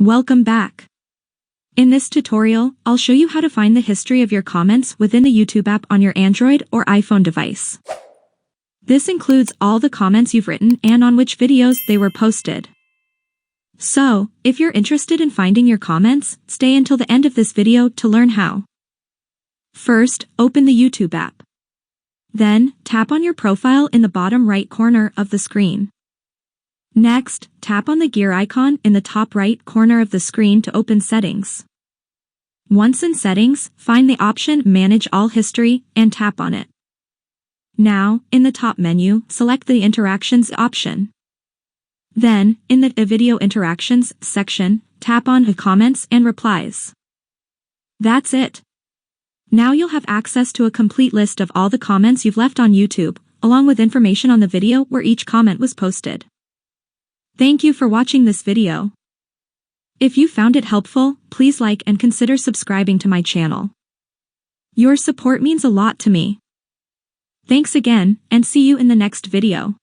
Welcome back. In this tutorial, I'll show you how to find the history of your comments within the YouTube app on your Android or iPhone device. This includes all the comments you've written and on which videos they were posted. So, if you're interested in finding your comments, stay until the end of this video to learn how. First, open the YouTube app. Then, tap on your profile in the bottom right corner of the screen. Next, tap on the gear icon in the top right corner of the screen to open Settings. Once in Settings, find the option Manage All History and tap on it. Now, in the top menu, select the Interactions option. Then, in the Video Interactions section, tap on Comments and Replies. That's it. Now you'll have access to a complete list of all the comments you've left on YouTube, along with information on the video where each comment was posted. Thank you for watching this video. If you found it helpful, please like and consider subscribing to my channel. Your support means a lot to me. Thanks again, and see you in the next video.